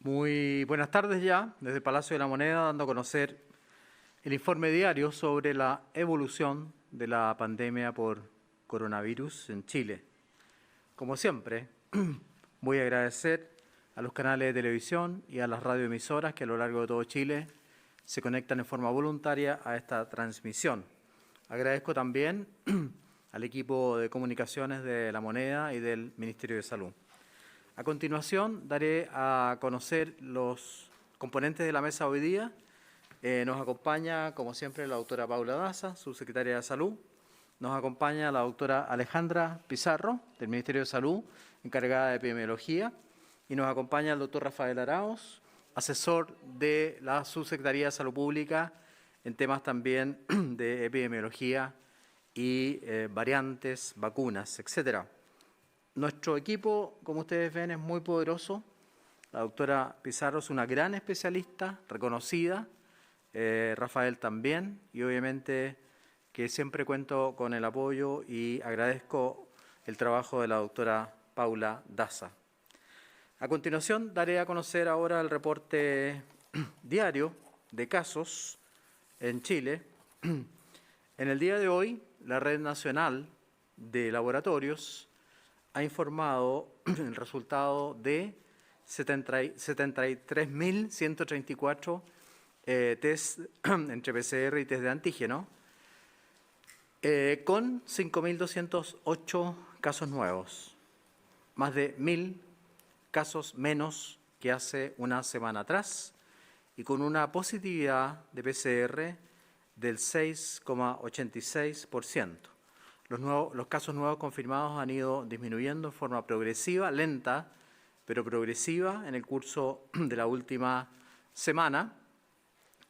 Muy buenas tardes ya, desde el Palacio de la Moneda, dando a conocer el informe diario sobre la evolución de la pandemia por coronavirus en Chile. Como siempre, voy a agradecer a los canales de televisión y a las radioemisoras que a lo largo de todo Chile se conectan en forma voluntaria a esta transmisión. Agradezco también al equipo de comunicaciones de La Moneda y del Ministerio de Salud. A continuación, daré a conocer los componentes de la mesa hoy día. Nos acompaña, como siempre, la doctora Paula Daza, subsecretaria de Salud. Nos acompaña la doctora Alejandra Pizarro, del Ministerio de Salud, encargada de epidemiología. Y nos acompaña el doctor Rafael Arauz, asesor de la Subsecretaría de Salud Pública en temas también de epidemiología y variantes, vacunas, etcétera. Nuestro equipo, como ustedes ven, es muy poderoso. La doctora Pizarro es una gran especialista, reconocida, Rafael también, y obviamente que siempre cuento con el apoyo y agradezco el trabajo de la doctora Paula Daza. A continuación, daré a conocer ahora el reporte diario de casos en Chile. En el día de hoy, la Red Nacional de Laboratorios ha informado el resultado de 73.134 test entre PCR y test de antígeno, con 5.208 casos nuevos, más de 1.000 casos menos que hace una semana atrás y con una positividad de PCR del 6,86%. Los casos nuevos confirmados han ido disminuyendo en forma progresiva, lenta, pero progresiva en el curso de la última semana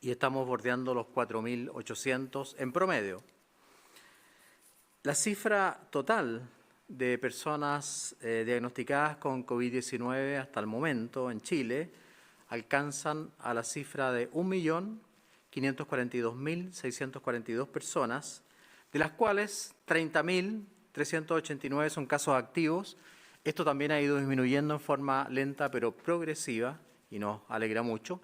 y estamos bordeando los 4.800 en promedio. La cifra total de personas diagnosticadas con COVID-19 hasta el momento en Chile alcanzan a la cifra de 1.542.642 personas, de las cuales 30.389 son casos activos. Esto también ha ido disminuyendo en forma lenta pero progresiva y nos alegra mucho.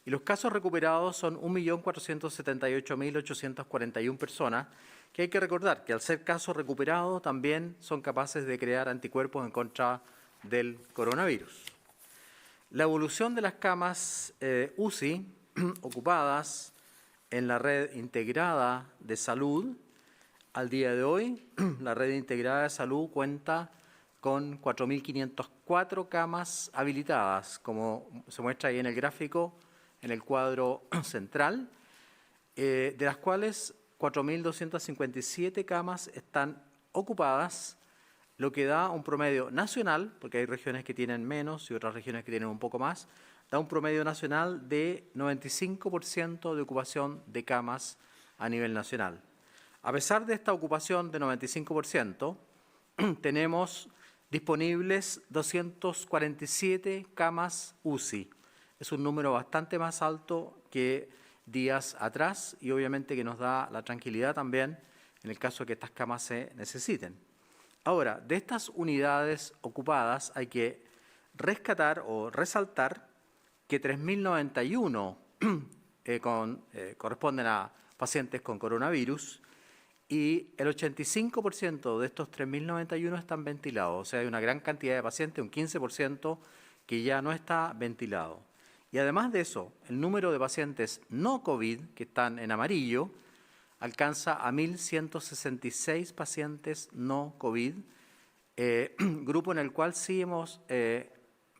Y los casos recuperados son 1.478.841 personas, que hay que recordar que al ser casos recuperados también son capaces de crear anticuerpos en contra del coronavirus. La evolución de las camas UCI ocupadas en la red integrada de salud. Al día de hoy, la red integrada de salud cuenta con 4.504 camas habilitadas, como se muestra ahí en el gráfico, en el cuadro central, de las cuales 4.257 camas están ocupadas, lo que da un promedio nacional, porque hay regiones que tienen menos y otras regiones que tienen un poco más, da un promedio nacional de 95% de ocupación de camas a nivel nacional. A pesar de esta ocupación de 95%, tenemos disponibles 247 camas UCI. Es un número bastante más alto que días atrás y obviamente que nos da la tranquilidad también en el caso de que estas camas se necesiten. Ahora, de estas unidades ocupadas hay que rescatar o resaltar que 3.091 corresponden a pacientes con coronavirus, y el 85% de estos 3.091 están ventilados. O sea, hay una gran cantidad de pacientes, un 15%, que ya no está ventilado. Y además de eso, el número de pacientes no COVID, que están en amarillo, alcanza a 1.166 pacientes no COVID, grupo en el cual sí hemos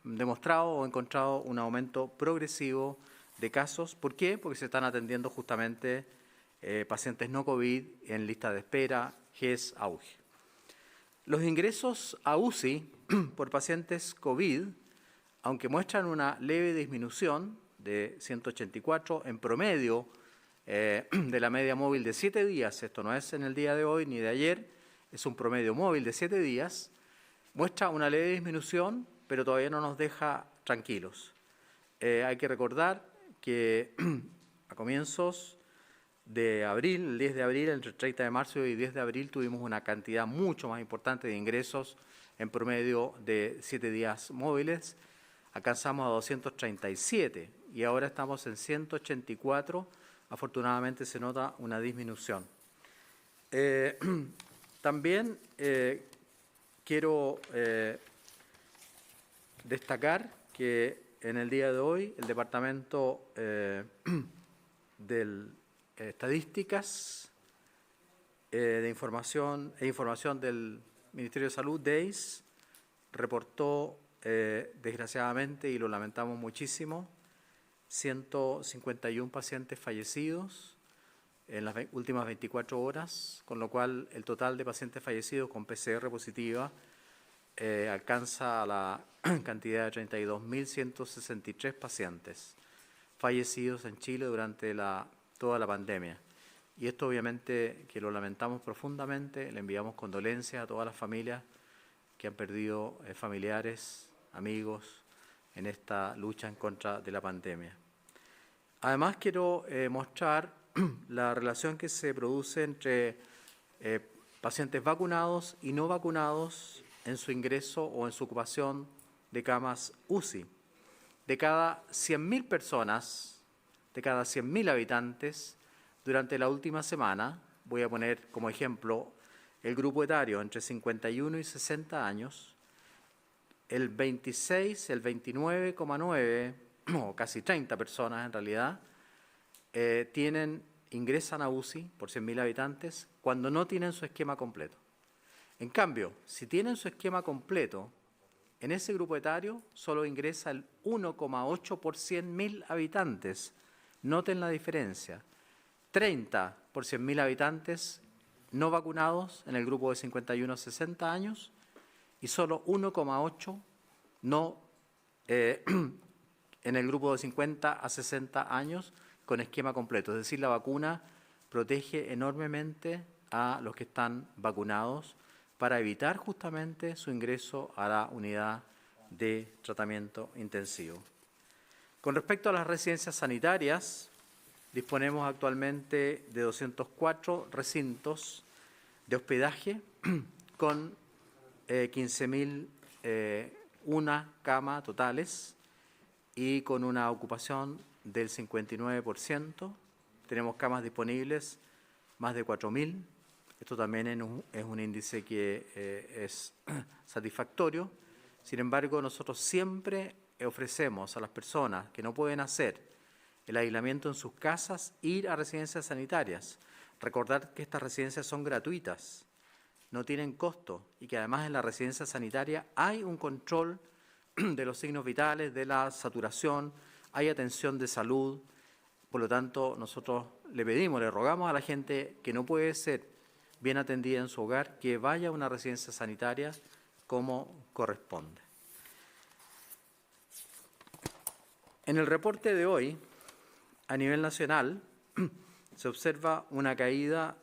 demostrado o encontrado un aumento progresivo de casos. ¿Por qué? Porque se están atendiendo justamente pacientes no COVID en lista de espera, GES, auge. Los ingresos a UCI por pacientes COVID, aunque muestran una leve disminución de 184 en promedio de la media móvil de 7 días, esto no es en el día de hoy ni de ayer, es un promedio móvil de 7 días, muestra una leve disminución, pero todavía no nos deja tranquilos. Hay que recordar que a comienzos de abril, el 10 de abril, entre el 30 de marzo y 10 de abril, tuvimos una cantidad mucho más importante de ingresos en promedio de 7 días móviles. alcanzamos a 237 y ahora estamos en 184. Afortunadamente se nota una disminución. También quiero destacar que en el día de hoy el Departamento de Estadísticas de Información del Ministerio de Salud, DEIS, reportó desgraciadamente, y lo lamentamos muchísimo, 151 pacientes fallecidos en las últimas 24 horas, con lo cual el total de pacientes fallecidos con PCR positiva alcanza la cantidad de 32.163 pacientes fallecidos en Chile durante toda la pandemia. Y esto obviamente que lo lamentamos profundamente, le enviamos condolencias a todas las familias que han perdido familiares, amigos en esta lucha en contra de la pandemia. Además quiero mostrar la relación que se produce entre pacientes vacunados y no vacunados en su ingreso o en su ocupación de camas UCI. De cada 100.000 personas, de cada 100.000 habitantes, durante la última semana, voy a poner como ejemplo el grupo etario entre 51 y 60 años, el 29,9, o casi 30 personas en realidad, ingresan a UCI por 100.000 habitantes cuando no tienen su esquema completo. En cambio, si tienen su esquema completo, en ese grupo etario solo ingresa el 1,8 por 100.000 habitantes. Noten la diferencia. 30 por 100.000 habitantes no vacunados en el grupo de 51 a 60 años y solo 1,8 no en el grupo de 50 a 60 años con esquema completo. Es decir, la vacuna protege enormemente a los que están vacunados para evitar justamente su ingreso a la unidad de tratamiento intensivo. Con respecto a las residencias sanitarias, disponemos actualmente de 204 recintos de hospedaje con 15.001 camas totales y con una ocupación del 59%. Tenemos camas disponibles, más de 4.000. Esto también es un índice que es satisfactorio. Sin embargo, nosotros siempre ofrecemos a las personas que no pueden hacer el aislamiento en sus casas, ir a residencias sanitarias. Recordar que estas residencias son gratuitas, no tienen costo y que además en la residencia sanitaria hay un control de los signos vitales, de la saturación, hay atención de salud. Por lo tanto, nosotros le rogamos a la gente que no puede ser bien atendida en su hogar, que vaya a una residencia sanitaria como corresponde. En el reporte de hoy, a nivel nacional, se observa una caída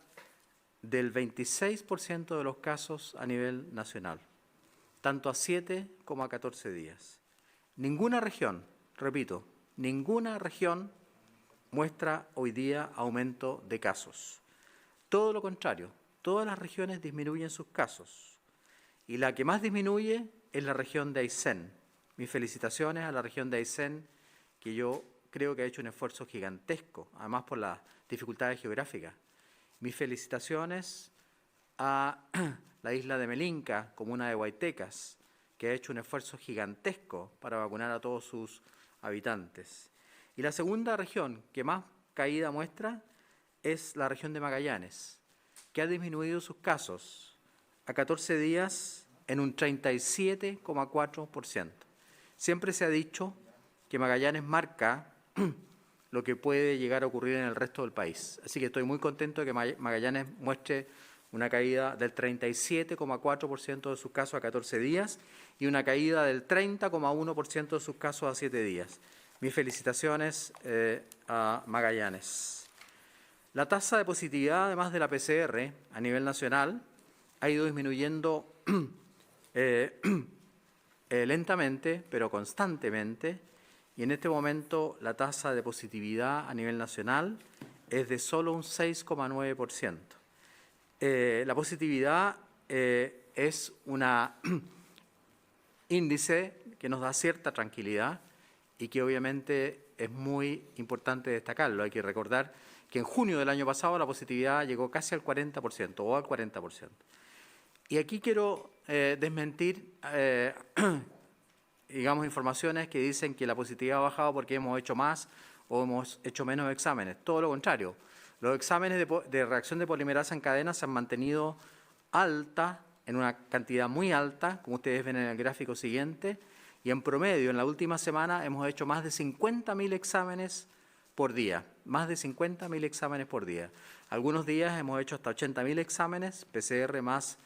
del 26% de los casos a nivel nacional, tanto a 7 como a 14 días. Ninguna región, repito, ninguna región muestra hoy día aumento de casos. Todo lo contrario, todas las regiones disminuyen sus casos y la que más disminuye es la región de Aysén. Mis felicitaciones a la región de Aysén, que yo creo que ha hecho un esfuerzo gigantesco, además por las dificultades geográficas. Mis felicitaciones a la isla de Melinca, comuna de Huaytecas, que ha hecho un esfuerzo gigantesco para vacunar a todos sus habitantes. Y la segunda región que más caída muestra es la región de Magallanes, que ha disminuido sus casos a 14 días en un 37,4%. Siempre se ha dicho que Magallanes marca lo que puede llegar a ocurrir en el resto del país. Así que estoy muy contento de que Magallanes muestre una caída del 37,4% de sus casos a 14 días y una caída del 30,1% de sus casos a 7 días. Mis felicitaciones a Magallanes. La tasa de positividad, además de la PCR, a nivel nacional, ha ido disminuyendo lentamente, pero constantemente, y en este momento la tasa de positividad a nivel nacional es de solo un 6,9%. La positividad es un índice que nos da cierta tranquilidad y que obviamente es muy importante destacarlo. Hay que recordar que en junio del año pasado la positividad llegó casi al 40% o al 40%. Y aquí quiero desmentir, digamos, informaciones que dicen que la positividad ha bajado porque hemos hecho más o hemos hecho menos exámenes. Todo lo contrario. Los exámenes de reacción de polimerasa en cadena se han mantenido alta, en una cantidad muy alta, como ustedes ven en el gráfico siguiente, y en promedio, en la última semana, hemos hecho más de 50.000 exámenes por día, más de 50.000 exámenes por día. Algunos días hemos hecho hasta 80.000 exámenes, PCR más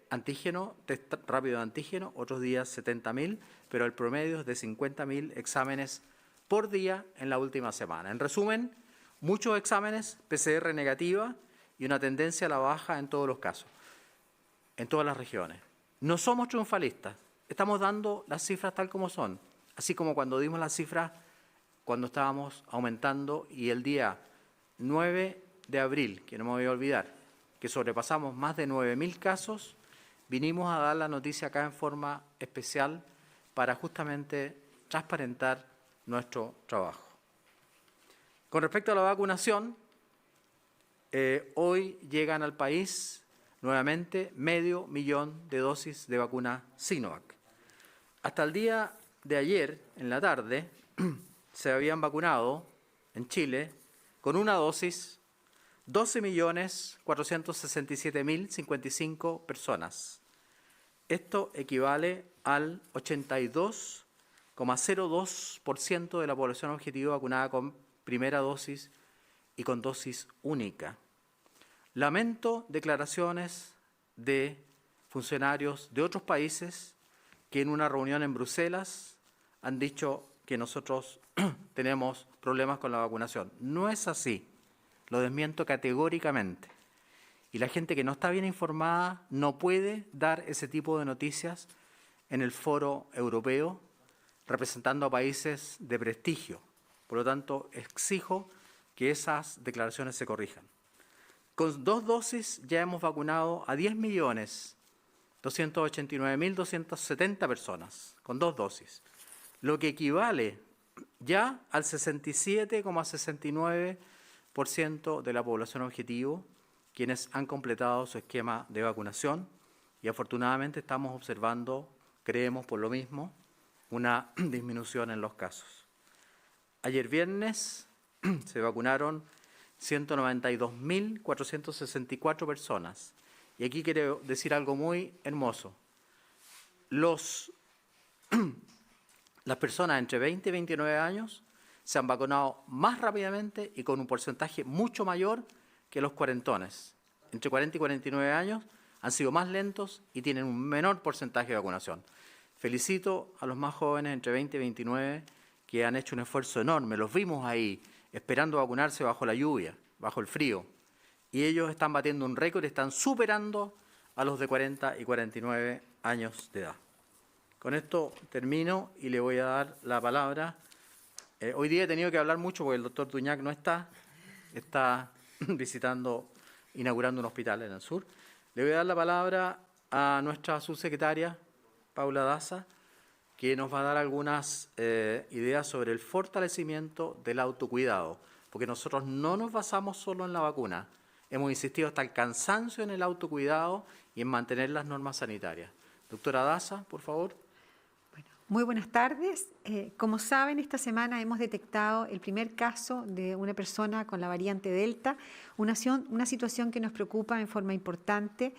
antígeno, test rápido de antígeno, otros días 70.000, pero el promedio es de 50.000 exámenes por día en la última semana. En resumen, muchos exámenes, PCR negativa y una tendencia a la baja en todos los casos, en todas las regiones. No somos triunfalistas, estamos dando las cifras tal como son, así como cuando dimos las cifras cuando estábamos aumentando y el día 9 de abril, que no me voy a olvidar, que sobrepasamos más de 9.000 casos, vinimos a dar la noticia acá en forma especial para justamente transparentar nuestro trabajo. Con respecto a la vacunación, hoy llegan al país nuevamente 500.000 de dosis de vacuna Sinovac. Hasta el día de ayer, en la tarde, se habían vacunado en Chile con una dosis 12.467.055 personas. Esto equivale al 82,02% de la población objetivo vacunada con primera dosis y con dosis única. Lamento declaraciones de funcionarios de otros países que en una reunión en Bruselas han dicho que nosotros tenemos problemas con la vacunación. No es así, lo desmiento categóricamente. Y la gente que no está bien informada no puede dar ese tipo de noticias en el foro europeo representando a países de prestigio. Por lo tanto, exijo que esas declaraciones se corrijan. Con 2 dosis ya hemos vacunado a 10.289.270 personas, con 2 dosis, lo que equivale ya al 67,69% de la población objetivo, quienes han completado su esquema de vacunación y afortunadamente estamos observando, creemos por lo mismo, una disminución en los casos. Ayer viernes se vacunaron 192.464 personas. Y aquí quiero decir algo muy hermoso. Las personas entre 20 y 29 años se han vacunado más rápidamente y con un porcentaje mucho mayor que los cuarentones. Entre 40 y 49 años han sido más lentos y tienen un menor porcentaje de vacunación. Felicito a los más jóvenes entre 20 y 29 que han hecho un esfuerzo enorme. Los vimos ahí esperando vacunarse bajo la lluvia, bajo el frío. Y ellos están batiendo un récord, están superando a los de 40 y 49 años de edad. Con esto termino y le voy a dar la palabra. Hoy día he tenido que hablar mucho porque el doctor Duñac no está visitando, inaugurando un hospital en el sur. Le voy a dar la palabra a nuestra subsecretaria, Paula Daza, que nos va a dar algunas ideas sobre el fortalecimiento del autocuidado, porque nosotros no nos basamos solo en la vacuna, hemos insistido hasta el cansancio en el autocuidado y en mantener las normas sanitarias. Doctora Daza, por favor. Bueno, muy buenas tardes. Como saben, esta semana hemos detectado el primer caso de una persona con la variante Delta, una situación que nos preocupa en forma importante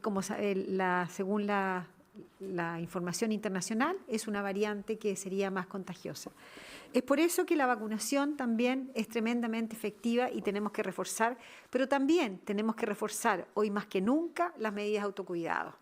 como según la información internacional, es una variante que sería más contagiosa. Es por eso que la vacunación también es tremendamente efectiva y tenemos que reforzar, pero también tenemos que reforzar hoy más que nunca las medidas de autocuidado.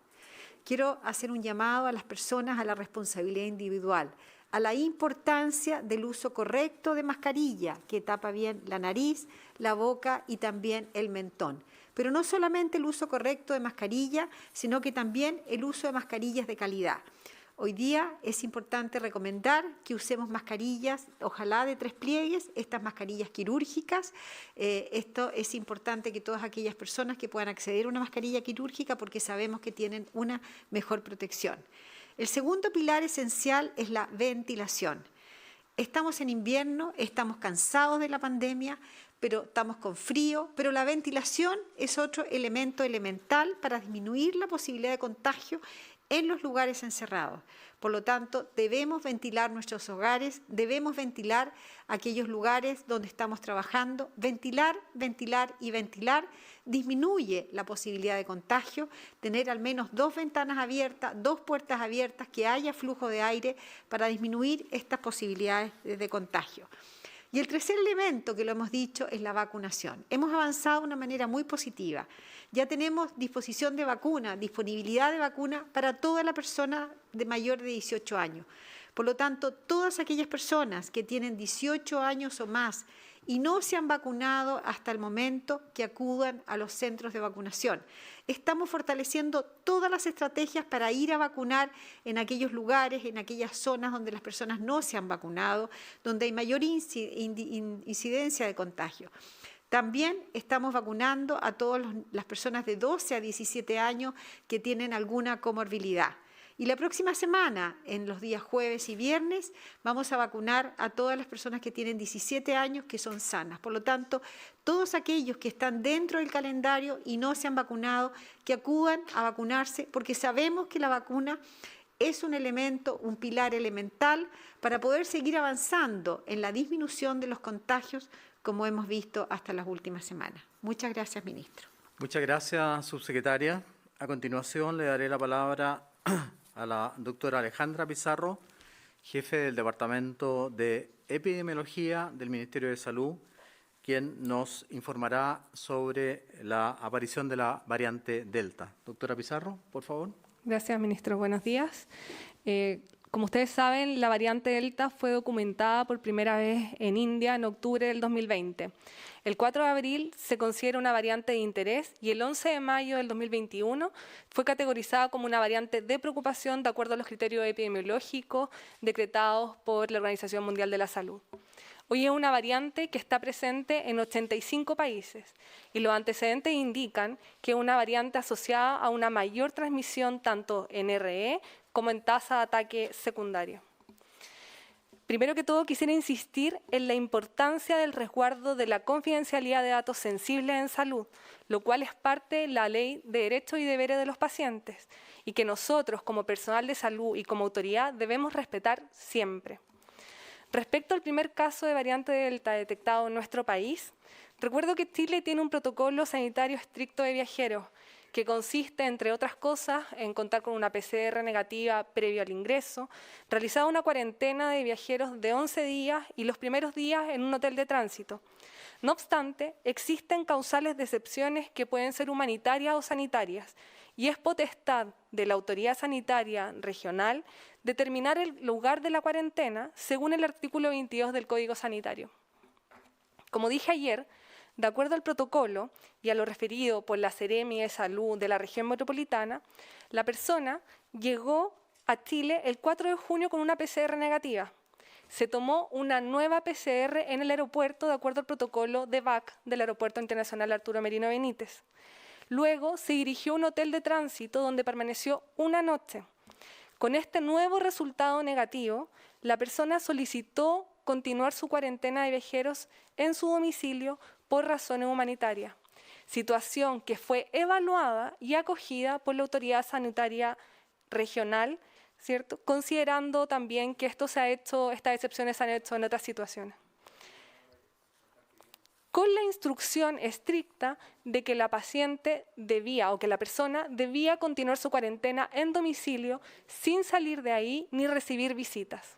Quiero hacer un llamado a las personas a la responsabilidad individual, a la importancia del uso correcto de mascarilla, que tapa bien la nariz, la boca y también el mentón. Pero no solamente el uso correcto de mascarilla, sino que también el uso de mascarillas de calidad. Hoy día es importante recomendar que usemos mascarillas, ojalá de 3 pliegues, estas mascarillas quirúrgicas. Esto es importante que todas aquellas personas que puedan acceder a una mascarilla quirúrgica porque sabemos que tienen una mejor protección. El segundo pilar esencial es la ventilación. Estamos en invierno, estamos cansados de la pandemia, pero estamos con frío, pero la ventilación es otro elemento elemental para disminuir la posibilidad de contagio en los lugares encerrados. Por lo tanto, debemos ventilar nuestros hogares, debemos ventilar aquellos lugares donde estamos trabajando. Ventilar, ventilar y ventilar disminuye la posibilidad de contagio. Tener al menos 2 ventanas abiertas, 2 puertas abiertas, que haya flujo de aire para disminuir estas posibilidades de contagio. Y el tercer elemento, que lo hemos dicho, es la vacunación. Hemos avanzado de una manera muy positiva. Ya tenemos disposición de vacuna, disponibilidad de vacuna para toda la persona de mayor de 18 años. Por lo tanto, todas aquellas personas que tienen 18 años o más y no se han vacunado hasta el momento, que acudan a los centros de vacunación. Estamos fortaleciendo todas las estrategias para ir a vacunar en aquellos lugares, en aquellas zonas donde las personas no se han vacunado, donde hay mayor incidencia de contagio. También estamos vacunando a todas las personas de 12 a 17 años que tienen alguna comorbilidad. Y la próxima semana, en los días jueves y viernes, vamos a vacunar a todas las personas que tienen 17 años que son sanas. Por lo tanto, todos aquellos que están dentro del calendario y no se han vacunado, que acudan a vacunarse, porque sabemos que la vacuna es un elemento, un pilar elemental para poder seguir avanzando en la disminución de los contagios, como hemos visto hasta las últimas semanas. Muchas gracias, ministro. Muchas gracias, subsecretaria. A continuación le daré la palabra a la doctora Alejandra Pizarro, jefe del Departamento de Epidemiología del Ministerio de Salud, quien nos informará sobre la aparición de la variante Delta. Doctora Pizarro, por favor. Gracias, ministro. Buenos días. Como ustedes saben, la variante Delta fue documentada por primera vez en India en octubre del 2020. El 4 de abril se considera una variante de interés y el 11 de mayo del 2021 fue categorizada como una variante de preocupación de acuerdo a los criterios epidemiológicos decretados por la Organización Mundial de la Salud. Hoy es una variante que está presente en 85 países y los antecedentes indican que es una variante asociada a una mayor transmisión tanto en RE como en tasa de ataque secundario. Primero que todo, quisiera insistir en la importancia del resguardo de la confidencialidad de datos sensibles en salud, lo cual es parte de la Ley de Derechos y Deberes de los Pacientes y que nosotros, como personal de salud y como autoridad, debemos respetar siempre. Respecto al primer caso de variante Delta detectado en nuestro país, recuerdo que Chile tiene un protocolo sanitario estricto de viajeros que consiste, entre otras cosas, en contar con una PCR negativa previo al ingreso, realizar una cuarentena de viajeros de 11 días y los primeros días en un hotel de tránsito. No obstante, existen causales de excepciones que pueden ser humanitarias o sanitarias y es potestad de la autoridad sanitaria regional determinar el lugar de la cuarentena según el artículo 22 del Código Sanitario. Como dije ayer, de acuerdo al protocolo y a lo referido por la Seremi de Salud de la región metropolitana, la persona llegó a Chile el 4 de junio con una PCR negativa. Se tomó una nueva PCR en el aeropuerto de acuerdo al protocolo de VAC del Aeropuerto Internacional Arturo Merino Benítez. Luego se dirigió a un hotel de tránsito donde permaneció una noche. Con este nuevo resultado negativo, la persona solicitó continuar su cuarentena de viajeros en su domicilio por razones humanitarias, situación que fue evaluada y acogida por la autoridad sanitaria regional, ¿cierto? Considerando también que estas excepciones se han hecho en otras situaciones. Con la instrucción estricta de que la paciente debía o que la persona debía continuar su cuarentena en domicilio sin salir de ahí ni recibir visitas.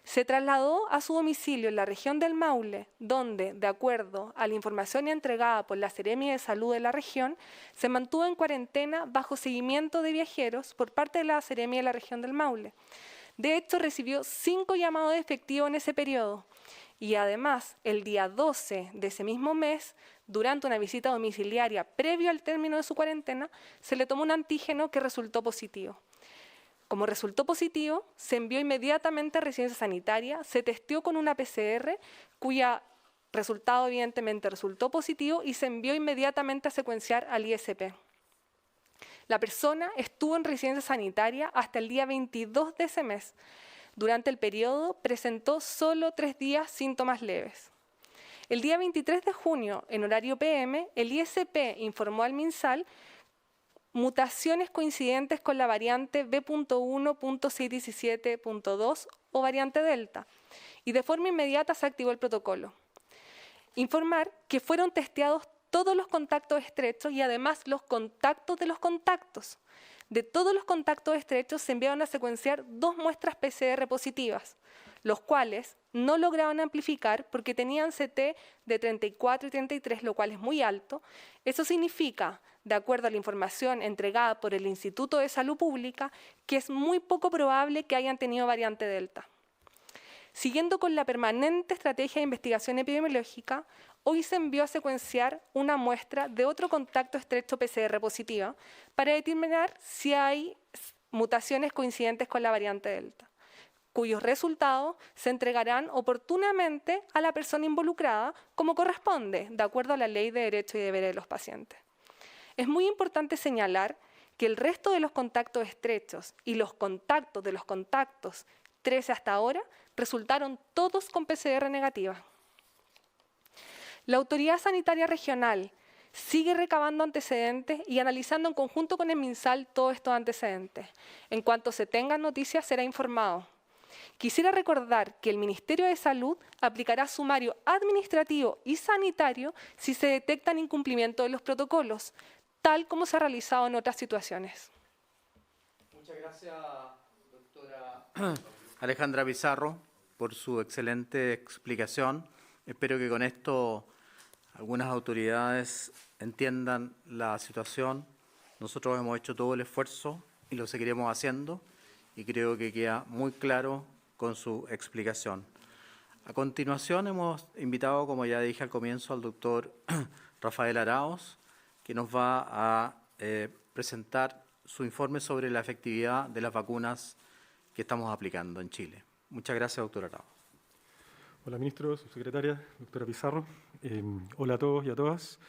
Se trasladó a su domicilio en la región del Maule, donde, de acuerdo a la información entregada por la Seremi de Salud de la región, se mantuvo en cuarentena bajo seguimiento de viajeros por parte de la Seremi de la región del Maule. De hecho, recibió 5 llamados de efectivo en ese periodo. Y además, el día 12 de ese mismo mes, durante una visita domiciliaria previo al término de su cuarentena, se le tomó un antígeno que resultó positivo. Como resultó positivo, se envió inmediatamente a residencia sanitaria, se testeó con una PCR, cuya resultado evidentemente resultó positivo y se envió inmediatamente a secuenciar al ISP. La persona estuvo en residencia sanitaria hasta el día 22 de ese mes. Durante el periodo presentó solo 3 días síntomas leves. El día 23 de junio, en horario PM, el ISP informó al MinSal mutaciones coincidentes con la variante B.1.617.2 o variante Delta, y de forma inmediata se activó el protocolo. Informar que fueron testeados todos los contactos estrechos y además los contactos de los contactos. De todos los contactos estrechos se enviaron a secuenciar 2 muestras PCR positivas, los cuales no lograban amplificar porque tenían CT de 34 y 33, lo cual es muy alto. Eso significa, de acuerdo a la información entregada por el Instituto de Salud Pública, que es muy poco probable que hayan tenido variante Delta. Siguiendo con la permanente estrategia de investigación epidemiológica, hoy se envió a secuenciar una muestra de otro contacto estrecho PCR positiva para determinar si hay mutaciones coincidentes con la variante Delta, cuyos resultados se entregarán oportunamente a la persona involucrada como corresponde, de acuerdo a la Ley de Derechos y Deberes de los Pacientes. Es muy importante señalar que el resto de los contactos estrechos y los contactos de los contactos 13 hasta ahora resultaron todos con PCR negativa. La Autoridad Sanitaria Regional sigue recabando antecedentes y analizando en conjunto con el MinSal todos estos antecedentes. En cuanto se tengan noticias, será informado. Quisiera recordar que el Ministerio de Salud aplicará sumario administrativo y sanitario si se detectan incumplimientos de los protocolos, tal como se ha realizado en otras situaciones. Muchas gracias, doctora Alejandra Pizarro, por su excelente explicación. Espero que con esto algunas autoridades entiendan la situación. Nosotros hemos hecho todo el esfuerzo y lo seguiremos haciendo, y creo que queda muy claro con su explicación. A continuación hemos invitado, como ya dije al comienzo, al doctor Rafael Araoz, que nos va a presentar su informe sobre la efectividad de las vacunas que estamos aplicando en Chile. Muchas gracias, doctor Araoz. Hola, ministro, subsecretaria, doctora Pizarro. Hola a todos y a todas.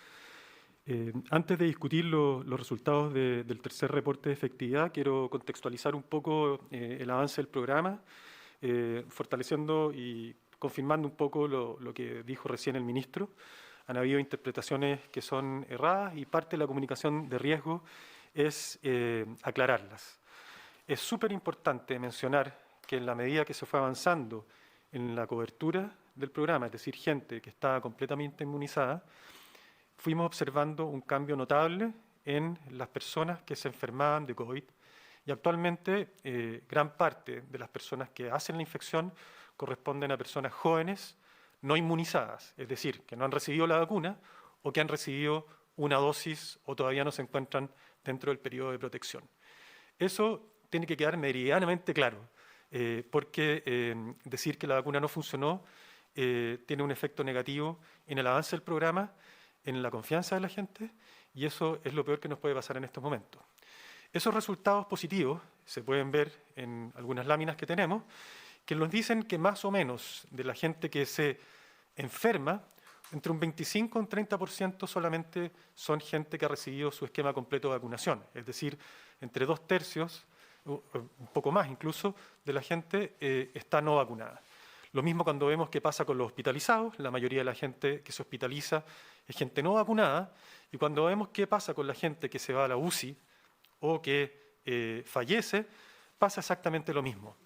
Antes de discutir los resultados del tercer reporte de efectividad, quiero contextualizar un poco el avance del programa, fortaleciendo y confirmando un poco lo que dijo recién el ministro. Han habido interpretaciones que son erradas y parte de la comunicación de riesgo es aclararlas. Es súper importante mencionar que en la medida que se fue avanzando en la cobertura del programa, es decir, gente que estaba completamente inmunizada, fuimos observando un cambio notable en las personas que se enfermaban de COVID, y actualmente gran parte de las personas que hacen la infección corresponden a personas jóvenes no inmunizadas, es decir, que no han recibido la vacuna o que han recibido una dosis o todavía no se encuentran dentro del periodo de protección. Eso tiene que quedar meridianamente claro, porque decir que la vacuna no funcionó tiene un efecto negativo en el avance del programa, en la confianza de la gente, y eso es lo peor que nos puede pasar en estos momentos. Esos resultados positivos se pueden ver en algunas láminas que tenemos, que nos dicen que más o menos de la gente que se enferma, entre un 25 y un 30% solamente son gente que ha recibido su esquema completo de vacunación, es decir, entre 2/3, un poco más incluso, de la gente está no vacunada. Lo mismo cuando vemos qué pasa con los hospitalizados, la mayoría de la gente que se hospitaliza es gente no vacunada, y cuando vemos qué pasa con la gente que se va a la UCI o que fallece, pasa exactamente lo mismo.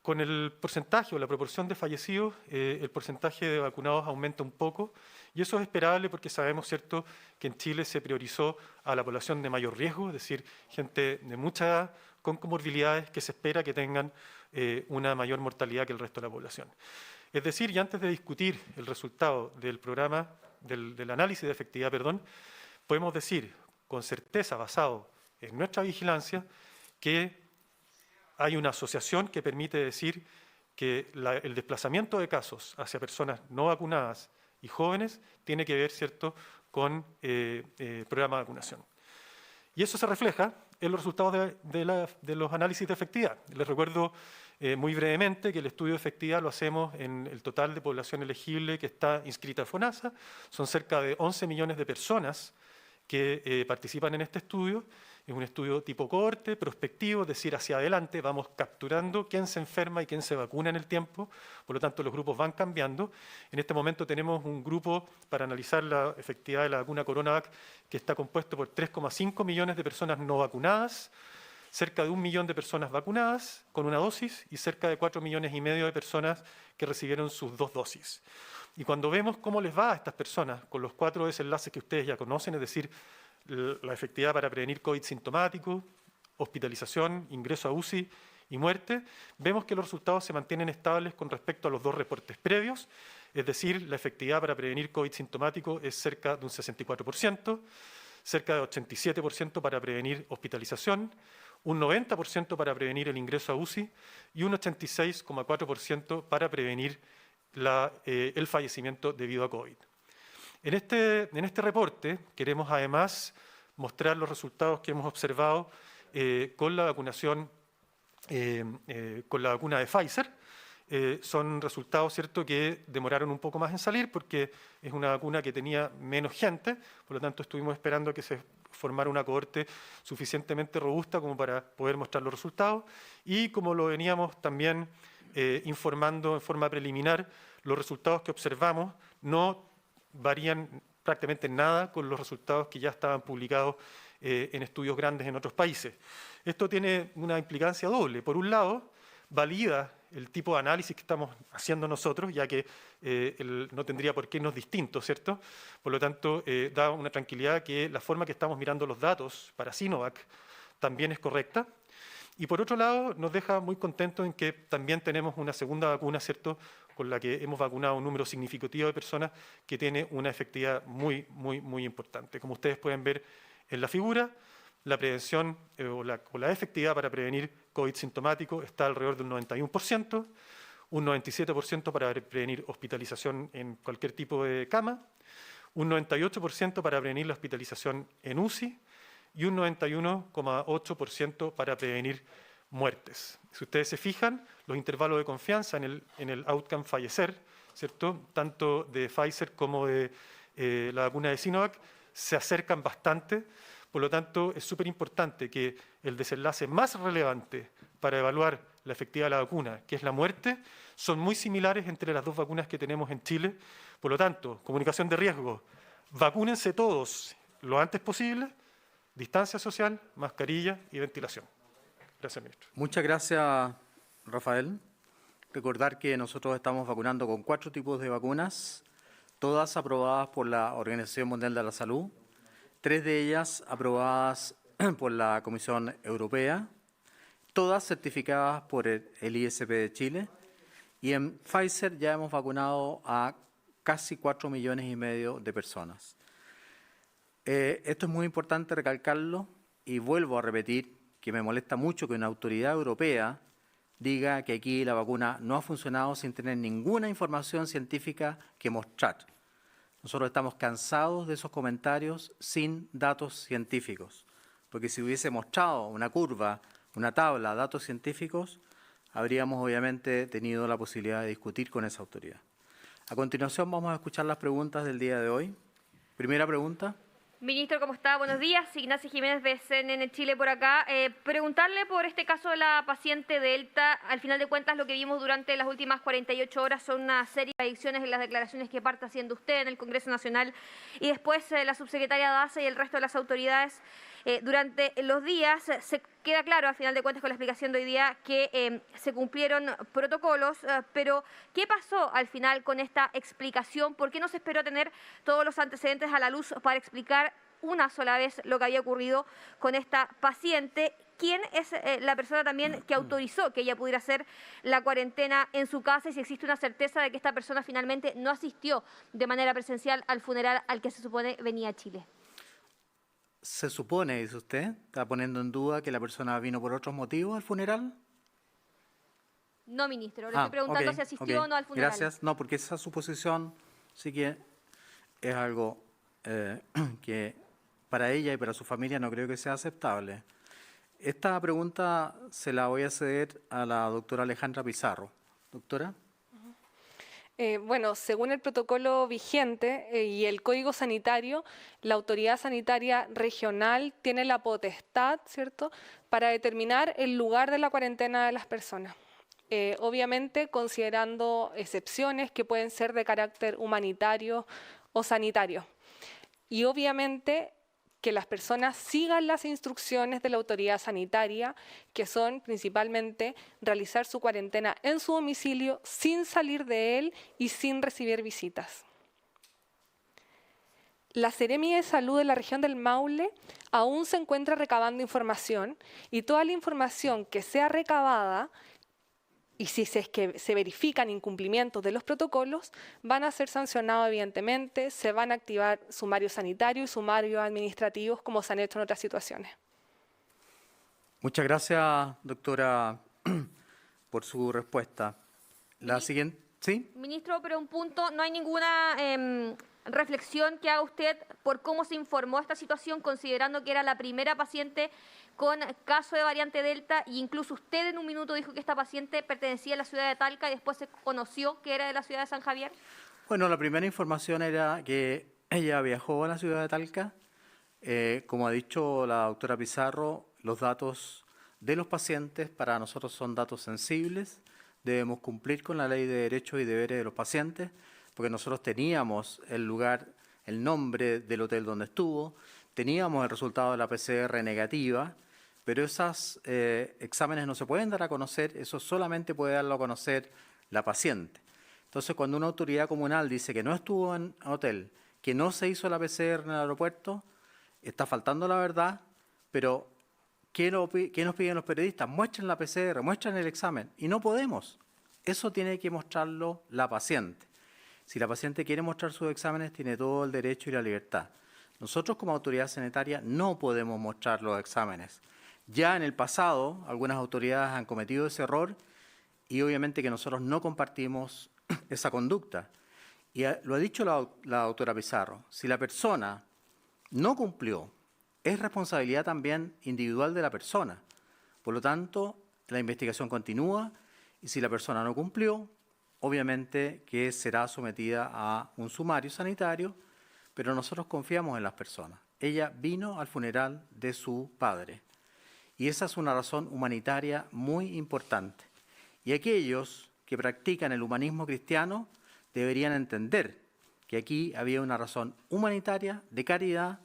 Con el porcentaje o la proporción de fallecidos, el porcentaje de vacunados aumenta un poco, y eso es esperable porque sabemos, ¿cierto?, que en Chile se priorizó a la población de mayor riesgo, es decir, gente de mucha edad con comorbilidades que se espera que tengan una mayor mortalidad que el resto de la población. Es decir, y antes de discutir el resultado del programa, del análisis de efectividad, podemos decir con certeza, basado en nuestra vigilancia, que hay una asociación que permite decir que el desplazamiento de casos hacia personas no vacunadas y jóvenes tiene que ver, ¿cierto?, con programa de vacunación. Y eso se refleja en los resultados de los análisis de efectividad. Les recuerdo muy brevemente que el estudio de efectividad lo hacemos en el total de población elegible que está inscrita a FONASA. Son cerca de 11 millones de personas que participan en este estudio, Es un estudio tipo cohorte, prospectivo, es decir, hacia adelante vamos capturando quién se enferma y quién se vacuna en el tiempo, por lo tanto los grupos van cambiando. En este momento tenemos un grupo para analizar la efectividad de la vacuna CoronaVac que está compuesto por 3,5 millones de personas no vacunadas, cerca de 1 millón de personas vacunadas con una dosis y cerca de 4,5 millones de personas que recibieron sus 2 dosis. Y cuando vemos cómo les va a estas personas con los 4 desenlaces que ustedes ya conocen, es decir, la efectividad para prevenir COVID sintomático, hospitalización, ingreso a UCI y muerte, vemos que los resultados se mantienen estables con respecto a los 2 reportes previos, es decir, la efectividad para prevenir COVID sintomático es cerca de un 64%, cerca de 87% para prevenir hospitalización, un 90% para prevenir el ingreso a UCI y un 86,4% para prevenir el fallecimiento debido a COVID. En este reporte queremos además mostrar los resultados que hemos observado con la vacunación, con la vacuna de Pfizer. Son resultados, ¿cierto?, que demoraron un poco más en salir porque es una vacuna que tenía menos gente, por lo tanto estuvimos esperando a que se formara una cohorte suficientemente robusta como para poder mostrar los resultados y como lo veníamos también informando en forma preliminar, los resultados que observamos no varían prácticamente nada con los resultados que ya estaban publicados en estudios grandes en otros países. Esto tiene una implicancia doble. Por un lado, valida el tipo de análisis que estamos haciendo nosotros, ya que no tendría por qué irnos distintos, ¿cierto? Por lo tanto, da una tranquilidad que la forma que estamos mirando los datos para Sinovac también es correcta. Y por otro lado, nos deja muy contentos en que también tenemos una segunda vacuna, ¿cierto?, con la que hemos vacunado un número significativo de personas que tiene una efectividad muy importante. Como ustedes pueden ver en la figura, la prevención o la efectividad para prevenir COVID sintomático está alrededor del 91%, un 97% para prevenir hospitalización en cualquier tipo de cama, un 98% para prevenir la hospitalización en UCI y un 91,8% para prevenir muertes. Si ustedes se fijan, los intervalos de confianza en el outcome fallecer, ¿cierto?, tanto de Pfizer como de la vacuna de Sinovac, se acercan bastante. Por lo tanto, es súper importante que el desenlace más relevante para evaluar la efectividad de la vacuna, que es la muerte, son muy similares entre las 2 vacunas que tenemos en Chile. Por lo tanto, comunicación de riesgo, vacúnense todos lo antes posible, distancia social, mascarilla y ventilación. Gracias, ministro. Muchas gracias, Rafael. Recordar que nosotros estamos vacunando con 4 tipos de vacunas, todas aprobadas por la Organización Mundial de la Salud, 3 de ellas aprobadas por la Comisión Europea, todas certificadas por el ISP de Chile, y en Pfizer ya hemos vacunado a casi 4,5 millones de personas. Esto es muy importante recalcarlo y vuelvo a repetir que me molesta mucho que una autoridad europea diga que aquí la vacuna no ha funcionado sin tener ninguna información científica que mostrar. Nosotros estamos cansados de esos comentarios sin datos científicos, porque si hubiese mostrado una curva, una tabla, datos científicos, habríamos obviamente tenido la posibilidad de discutir con esa autoridad. A continuación vamos a escuchar las preguntas del día de hoy. Primera pregunta. Ministro, ¿cómo está? Buenos días. Ignacio Jiménez de CNN Chile por acá. Preguntarle por este caso de la paciente Delta. Al final de cuentas, lo que vimos durante las últimas 48 horas son una serie de adicciones en las declaraciones que parte haciendo usted en el Congreso Nacional y después la subsecretaria Daza y el resto de las autoridades. Durante los días se queda claro, al final de cuentas, con la explicación de hoy día, que se cumplieron protocolos, pero ¿qué pasó al final con esta explicación? ¿Por qué no se esperó a tener todos los antecedentes a la luz para explicar una sola vez lo que había ocurrido con esta paciente? ¿Quién es la persona también que autorizó que ella pudiera hacer la cuarentena en su casa y si existe una certeza de que esta persona finalmente no asistió de manera presencial al funeral al que se supone venía a Chile? ¿Se supone, dice usted, está poniendo en duda que la persona vino por otros motivos al funeral? No, ministro, le estoy preguntando si asistió o no al funeral. Gracias. No, porque esa suposición sí que es algo que para ella y para su familia no creo que sea aceptable. Esta pregunta se la voy a ceder a la doctora Alejandra Pizarro. Doctora. Bueno, según el protocolo vigente y el Código Sanitario, la autoridad sanitaria regional tiene la potestad, ¿cierto?, para determinar el lugar de la cuarentena de las personas. Obviamente considerando excepciones que pueden ser de carácter humanitario o sanitario. Y obviamente que las personas sigan las instrucciones de la autoridad sanitaria, que son principalmente realizar su cuarentena en su domicilio sin salir de él y sin recibir visitas. La Seremi de Salud de la región del Maule aún se encuentra recabando información y toda la información que sea recabada y si es que se verifican incumplimientos de los protocolos, van a ser sancionados evidentemente, se van a activar sumarios sanitarios y sumarios administrativos como se han hecho en otras situaciones. Muchas gracias, doctora, por su respuesta. La siguiente, ¿sí? Ministro, pero un punto, no hay ninguna reflexión que haga usted por cómo se informó esta situación, considerando que era la primera paciente con caso de variante Delta, e incluso usted en un minuto dijo que esta paciente pertenecía a la ciudad de Talca y después se conoció que era de la ciudad de San Javier. Bueno, la primera información era que ella viajó a la ciudad de Talca. Como ha dicho la doctora Pizarro, los datos de los pacientes para nosotros son datos sensibles. Debemos cumplir con la ley de derechos y deberes de los pacientes, porque nosotros teníamos el lugar, el nombre del hotel donde estuvo, teníamos el resultado de la PCR negativa, pero esos exámenes no se pueden dar a conocer, eso solamente puede darlo a conocer la paciente. Entonces, cuando una autoridad comunal dice que no estuvo en hotel, que no se hizo la PCR en el aeropuerto, está faltando la verdad, pero ¿qué nos piden los periodistas? Muestren la PCR, muestren el examen, y no podemos. Eso tiene que mostrarlo la paciente. Si la paciente quiere mostrar sus exámenes, tiene todo el derecho y la libertad. Nosotros como autoridad sanitaria no podemos mostrar los exámenes. Ya en el pasado, algunas autoridades han cometido ese error y obviamente que nosotros no compartimos esa conducta. Y lo ha dicho la doctora Pizarro, si la persona no cumplió, es responsabilidad también individual de la persona. Por lo tanto, la investigación continúa y si la persona no cumplió, obviamente que será sometida a un sumario sanitario, pero nosotros confiamos en las personas. Ella vino al funeral de su padre y esa es una razón humanitaria muy importante. Y aquellos que practican el humanismo cristiano deberían entender que aquí había una razón humanitaria, de caridad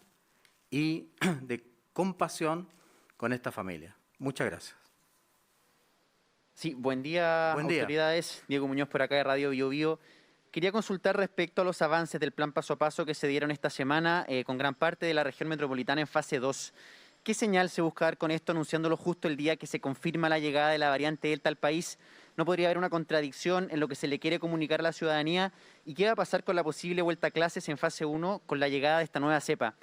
y de compasión con esta familia. Muchas gracias. Sí, buen día, autoridades. Diego Muñoz por acá de Radio Bio Bio. Quería consultar respecto a los avances del plan paso a paso que se dieron esta semana con gran parte de la región metropolitana en fase 2. ¿Qué señal se busca dar con esto, anunciándolo justo el día que se confirma la llegada de la variante Delta al país? ¿No podría haber una contradicción en lo que se le quiere comunicar a la ciudadanía? ¿Y qué va a pasar con la posible vuelta a clases en fase 1 con la llegada de esta nueva cepa?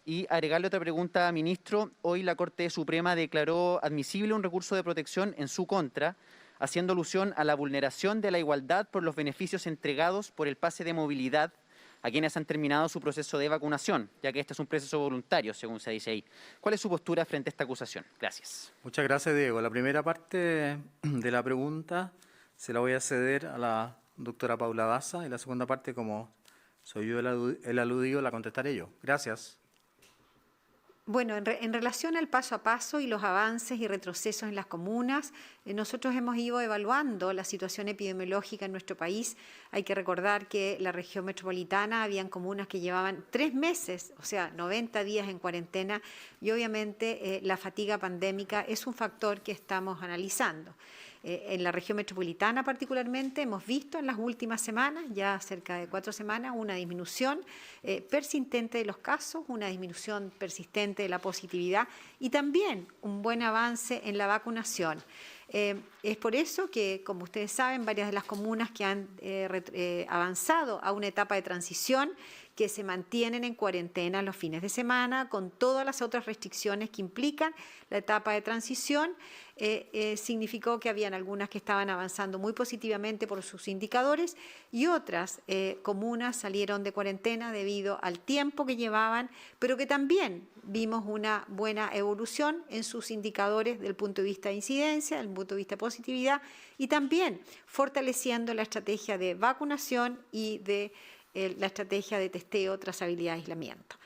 Y agregarle otra pregunta, ministro. Hoy la Corte Suprema declaró admisible un recurso de protección en su contra, haciendo alusión a la vulneración de la igualdad por los beneficios entregados por el pase de movilidad a quienes han terminado su proceso de vacunación, ya que este es un proceso voluntario, según se dice ahí. ¿Cuál es su postura frente a esta acusación? Gracias. Muchas gracias, Diego. La primera parte de la pregunta se la voy a ceder a la doctora Paula Daza y la segunda parte, como soy yo el aludido, la contestaré yo. Gracias. Bueno, en relación al paso a paso y los avances y retrocesos en las comunas, nosotros hemos ido evaluando la situación epidemiológica en nuestro país. Hay que recordar que la región metropolitana habían comunas que llevaban 3 meses, o sea, 90 días en cuarentena, y obviamente la fatiga pandémica es un factor que estamos analizando. En la región metropolitana particularmente hemos visto en las últimas semanas, ya cerca de 4 semanas, una disminución persistente de los casos, una disminución persistente de la positividad y también un buen avance en la vacunación. Es por eso que, como ustedes saben, varias de las comunas que han avanzado a una etapa de transición que se mantienen en cuarentena los fines de semana, con todas las otras restricciones que implican la etapa de transición. Significó que habían algunas que estaban avanzando muy positivamente por sus indicadores y otras comunas salieron de cuarentena debido al tiempo que llevaban, pero que también vimos una buena evolución en sus indicadores del punto de vista de incidencia, del punto de vista de positividad y también fortaleciendo la estrategia de vacunación y de la estrategia de testeo, trazabilidad y aislamiento.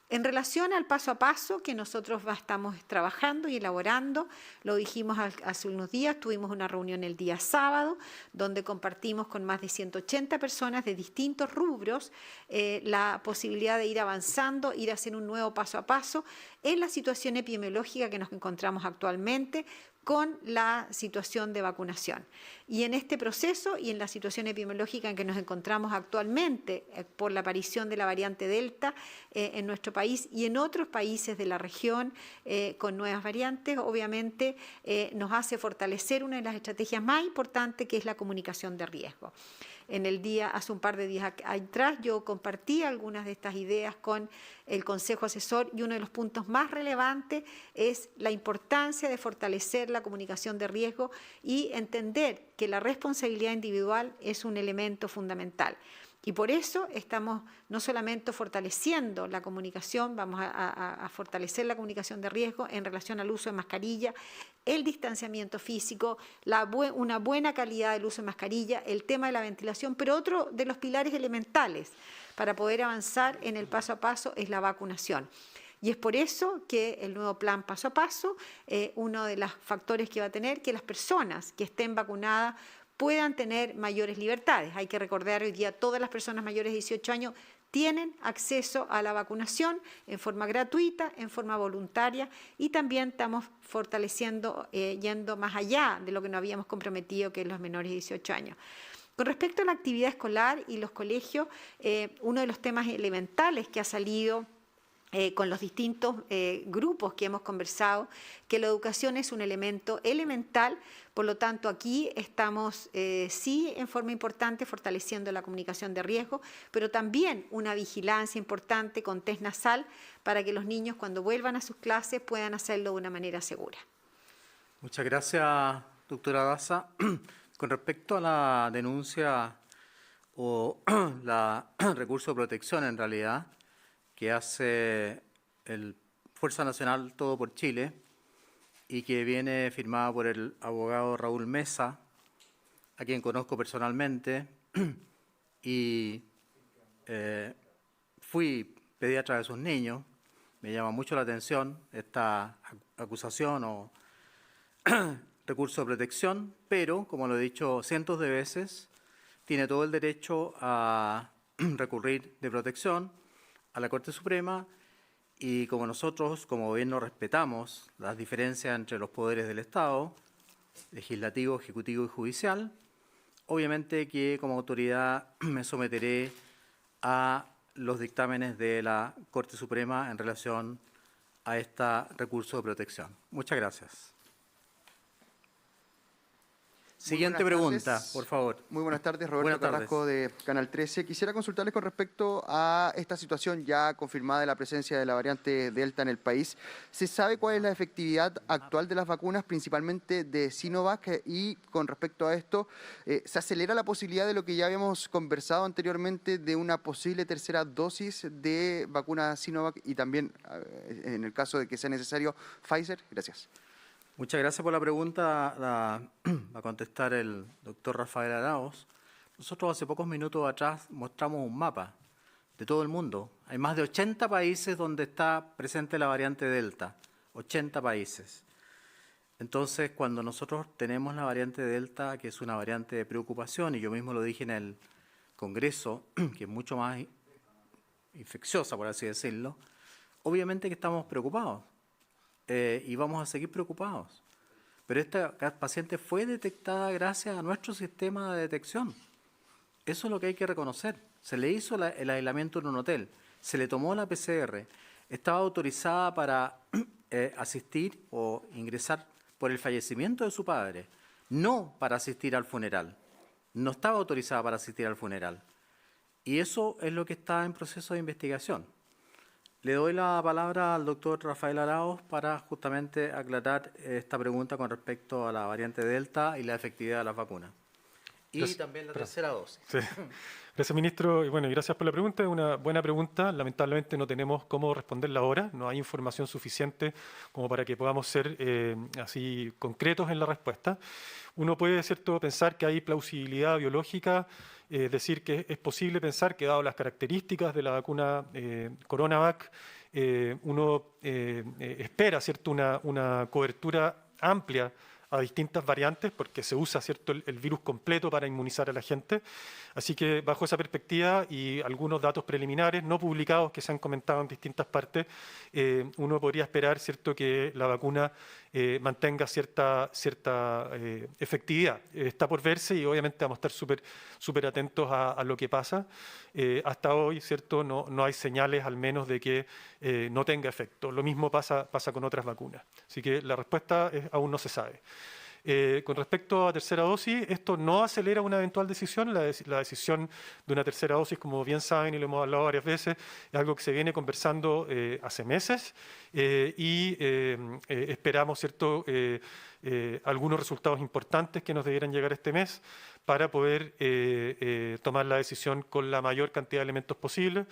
En relación al paso a paso que nosotros estamos trabajando y elaborando, lo dijimos hace unos días, tuvimos una reunión el día sábado, donde compartimos con más de 180 personas de distintos rubros la posibilidad de ir avanzando, ir haciendo un nuevo paso a paso en la situación epidemiológica que nos encontramos actualmente, con la situación de vacunación. Y en este proceso y en la situación epidemiológica en que nos encontramos actualmente por la aparición de la variante Delta en nuestro país y en otros países de la región con nuevas variantes, obviamente nos hace fortalecer una de las estrategias más importantes, que es la comunicación de riesgo. Hace un par de días atrás, yo compartí algunas de estas ideas con el Consejo Asesor y uno de los puntos más relevantes es la importancia de fortalecer la comunicación de riesgo y entender que la responsabilidad individual es un elemento fundamental. Y por eso estamos no solamente fortaleciendo la comunicación, vamos a fortalecer la comunicación de riesgo en relación al uso de mascarilla, el distanciamiento físico, una buena calidad del uso de mascarilla, el tema de la ventilación, pero otro de los pilares elementales para poder avanzar en el paso a paso es la vacunación. Y es por eso que el nuevo plan paso a paso, uno de los factores que va a tener que las personas que estén vacunadas puedan tener mayores libertades. Hay que recordar hoy día todas las personas mayores de 18 años tienen acceso a la vacunación en forma gratuita, en forma voluntaria y también estamos fortaleciendo, yendo más allá de lo que nos habíamos comprometido, que es los menores de 18 años. Con respecto a la actividad escolar y los colegios, uno de los temas elementales que ha salido con los distintos grupos que hemos conversado, que la educación es un elemento elemental, por lo tanto aquí estamos sí en forma importante fortaleciendo la comunicación de riesgo, pero también una vigilancia importante con test nasal para que los niños cuando vuelvan a sus clases puedan hacerlo de una manera segura. Muchas gracias, doctora Daza. Con respecto a la denuncia o la recurso de protección en realidad, que hace el Fuerza Nacional Todo por Chile y que viene firmada por el abogado Raúl Mesa, a quien conozco personalmente, y fui pediatra de sus niños. Me llama mucho la atención esta acusación o recurso de protección, pero, como lo he dicho cientos de veces, tiene todo el derecho a recurrir de protección a la Corte Suprema y como nosotros, como gobierno, respetamos las diferencias entre los poderes del Estado, legislativo, ejecutivo y judicial, obviamente que como autoridad me someteré a los dictámenes de la Corte Suprema en relación a este recurso de protección. Muchas gracias. Siguiente pregunta, por favor. Muy buenas tardes, Roberto Carrasco de Canal 13. Quisiera consultarles con respecto a esta situación ya confirmada de la presencia de la variante Delta en el país. ¿Se sabe cuál es la efectividad actual de las vacunas, principalmente de Sinovac? Y con respecto a esto, ¿se acelera la posibilidad de lo que ya habíamos conversado anteriormente de una posible tercera dosis de vacuna Sinovac y también, en el caso de que sea necesario, Pfizer? Gracias. Muchas gracias por la pregunta. Va a contestar el doctor Rafael Arauz. Nosotros hace pocos minutos atrás mostramos un mapa de todo el mundo. Hay más de 80 países donde está presente la variante Delta. 80 países. Entonces, cuando nosotros tenemos la variante Delta, que es una variante de preocupación, y yo mismo lo dije en el Congreso, que es mucho más infecciosa, por así decirlo, obviamente que estamos preocupados. Y vamos a seguir preocupados. Pero esta paciente fue detectada gracias a nuestro sistema de detección. Eso es lo que hay que reconocer. Se le hizo el aislamiento en un hotel, se le tomó la PCR, estaba autorizada para asistir o ingresar por el fallecimiento de su padre, no para asistir al funeral. No estaba autorizada para asistir al funeral. Y eso es lo que está en proceso de investigación. Le doy la palabra al doctor Rafael Arauz para justamente aclarar esta pregunta con respecto a la variante Delta y la efectividad de las vacunas. Y también la tercera dosis. Sí. Gracias, ministro. Y bueno, gracias por la pregunta. Es una buena pregunta. Lamentablemente no tenemos cómo responderla ahora. No hay información suficiente como para que podamos ser así concretos en la respuesta. Uno puede, ¿cierto?, pensar que hay plausibilidad biológica, decir que es posible pensar que, dado las características de la vacuna CoronaVac, uno espera, ¿cierto?, una cobertura amplia a distintas variantes, porque se usa, ¿cierto?, el virus completo para inmunizar a la gente. Así que bajo esa perspectiva y algunos datos preliminares no publicados que se han comentado en distintas partes, uno podría esperar, ¿cierto?, que la vacuna mantenga cierta efectividad. Está por verse y obviamente vamos a estar súper atentos a lo que pasa. Hasta hoy, ¿cierto?, no hay señales al menos de que no tenga efecto. Lo mismo pasa con otras vacunas. Así que la respuesta aún no se sabe. Con respecto a tercera dosis, esto no acelera una eventual decisión. La decisión de una tercera dosis, como bien saben y lo hemos hablado varias veces, es algo que se viene conversando hace meses y esperamos, ¿cierto?, algunos resultados importantes que nos debieran llegar este mes para poder tomar la decisión con la mayor cantidad de elementos posible,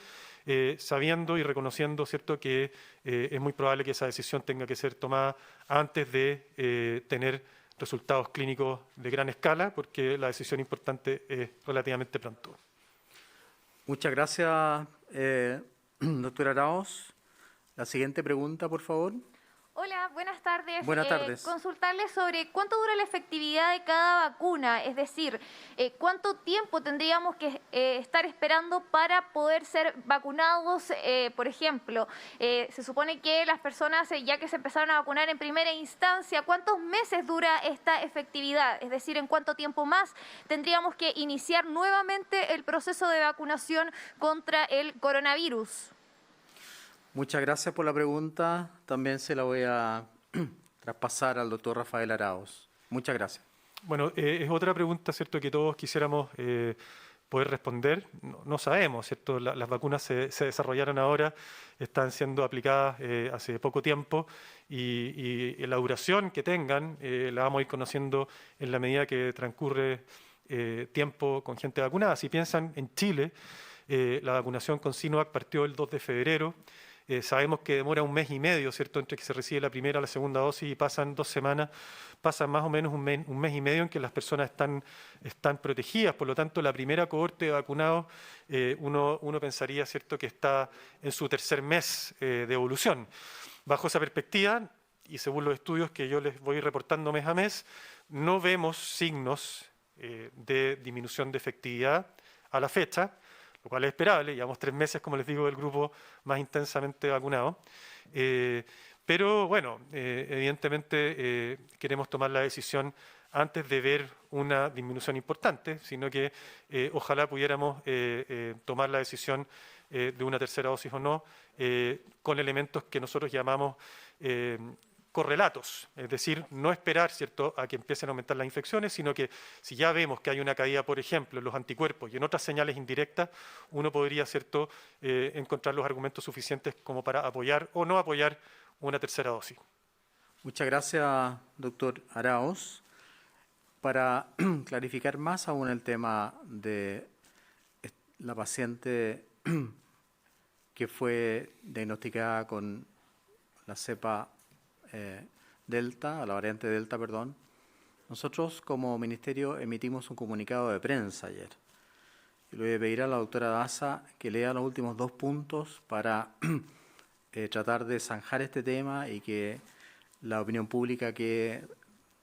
sabiendo y reconociendo, ¿cierto?, que es muy probable que esa decisión tenga que ser tomada antes de tener resultados clínicos de gran escala, porque la decisión importante es relativamente pronto. Muchas gracias, doctor Arauz. La siguiente pregunta, por favor. Hola, buenas tardes. Buenas tardes. Consultarle sobre cuánto dura la efectividad de cada vacuna, es decir, cuánto tiempo tendríamos que estar esperando para poder ser vacunados, por ejemplo. Se supone que las personas, ya que se empezaron a vacunar en primera instancia, ¿cuántos meses dura esta efectividad? Es decir, ¿en cuánto tiempo más tendríamos que iniciar nuevamente el proceso de vacunación contra el coronavirus? Muchas gracias por la pregunta. También se la voy a traspasar al doctor Rafael Arauz. Muchas gracias. Bueno, es otra pregunta, ¿cierto?, que todos quisiéramos poder responder. No sabemos, ¿cierto? Las vacunas se desarrollaron ahora, están siendo aplicadas hace poco tiempo y la duración que tengan la vamos a ir conociendo en la medida que transcurre tiempo con gente vacunada. Si piensan en Chile, la vacunación con Sinovac partió el 2 de febrero. Sabemos que demora un mes y medio, ¿cierto?, entre que se recibe la primera y la segunda dosis y pasan 2 semanas, pasan más o menos un mes y medio en que las personas están protegidas. Por lo tanto, la primera cohorte de vacunados, uno pensaría, ¿cierto?, que está en su tercer mes de evolución. Bajo esa perspectiva, y según los estudios que yo les voy reportando mes a mes, no vemos signos de disminución de efectividad a la fecha, lo cual es esperable. Llevamos 3 meses, como les digo, del grupo más intensamente vacunado. Pero bueno, evidentemente queremos tomar la decisión antes de ver una disminución importante, sino que ojalá pudiéramos tomar la decisión de una tercera dosis o no, con elementos que nosotros llamamos correlatos, es decir, no esperar, ¿cierto?, a que empiecen a aumentar las infecciones, sino que si ya vemos que hay una caída, por ejemplo, en los anticuerpos y en otras señales indirectas, uno podría, ¿cierto?, encontrar los argumentos suficientes como para apoyar o no apoyar una tercera dosis. Muchas gracias, doctor Arauz. Para clarificar más aún el tema de la paciente que fue diagnosticada con la cepa Delta, la variante Delta, perdón, nosotros como Ministerio emitimos un comunicado de prensa ayer. Y le voy a pedir a la doctora Daza que lea los últimos 2 puntos para tratar de zanjar este tema y que la opinión pública quede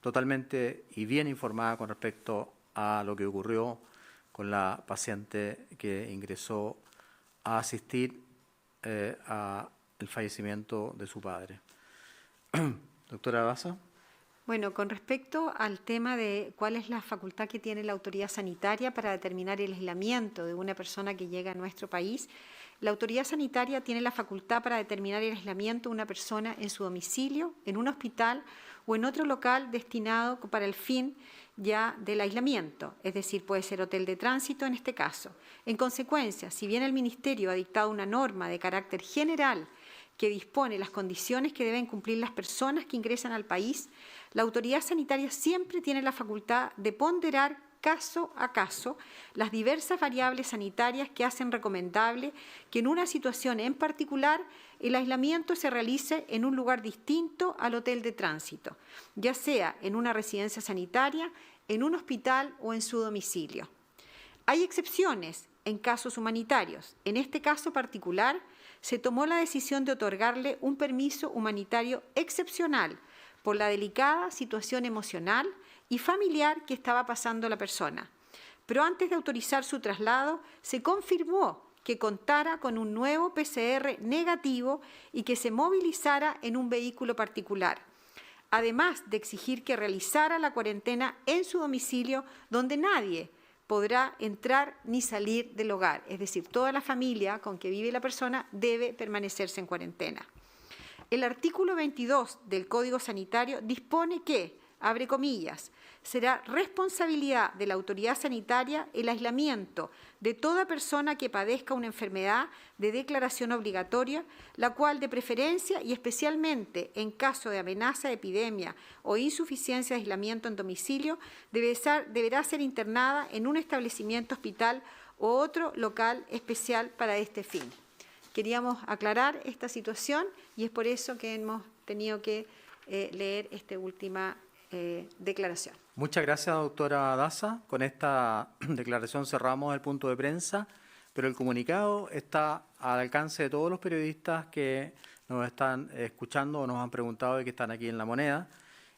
totalmente y bien informada con respecto a lo que ocurrió con la paciente que ingresó a asistir al fallecimiento de su padre. Doctora Daza. Bueno, con respecto al tema de cuál es la facultad que tiene la autoridad sanitaria para determinar el aislamiento de una persona que llega a nuestro país, la autoridad sanitaria tiene la facultad para determinar el aislamiento de una persona en su domicilio, en un hospital o en otro local destinado para el fin ya del aislamiento, es decir, puede ser hotel de tránsito en este caso. En consecuencia, si bien el Ministerio ha dictado una norma de carácter general que dispone las condiciones que deben cumplir las personas que ingresan al país, la autoridad sanitaria siempre tiene la facultad de ponderar caso a caso las diversas variables sanitarias que hacen recomendable que en una situación en particular el aislamiento se realice en un lugar distinto al hotel de tránsito, ya sea en una residencia sanitaria, en un hospital o en su domicilio. Hay excepciones en casos humanitarios. En este caso particular, se tomó la decisión de otorgarle un permiso humanitario excepcional por la delicada situación emocional y familiar que estaba pasando la persona. Pero antes de autorizar su traslado, se confirmó que contara con un nuevo PCR negativo y que se movilizara en un vehículo particular, además de exigir que realizara la cuarentena en su domicilio, donde nadie podrá entrar ni salir del hogar, es decir, toda la familia con que vive la persona debe permanecerse en cuarentena. El artículo 22 del Código Sanitario dispone que, abre comillas, será responsabilidad de la autoridad sanitaria el aislamiento de toda persona que padezca una enfermedad de declaración obligatoria, la cual de preferencia y especialmente en caso de amenaza de epidemia o insuficiencia de aislamiento en domicilio, deberá ser internada en un establecimiento hospital u otro local especial para este fin. Queríamos aclarar esta situación y es por eso que hemos tenido que leer esta última declaración. Muchas gracias, doctora Daza. Con esta declaración cerramos el punto de prensa, pero el comunicado está al alcance de todos los periodistas que nos están escuchando o nos han preguntado y que están aquí en La Moneda,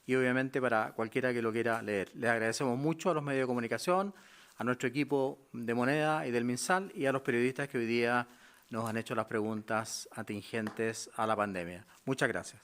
y obviamente para cualquiera que lo quiera leer. Les agradecemos mucho a los medios de comunicación, a nuestro equipo de Moneda y del MinSal y a los periodistas que hoy día nos han hecho las preguntas atingentes a la pandemia. Muchas gracias.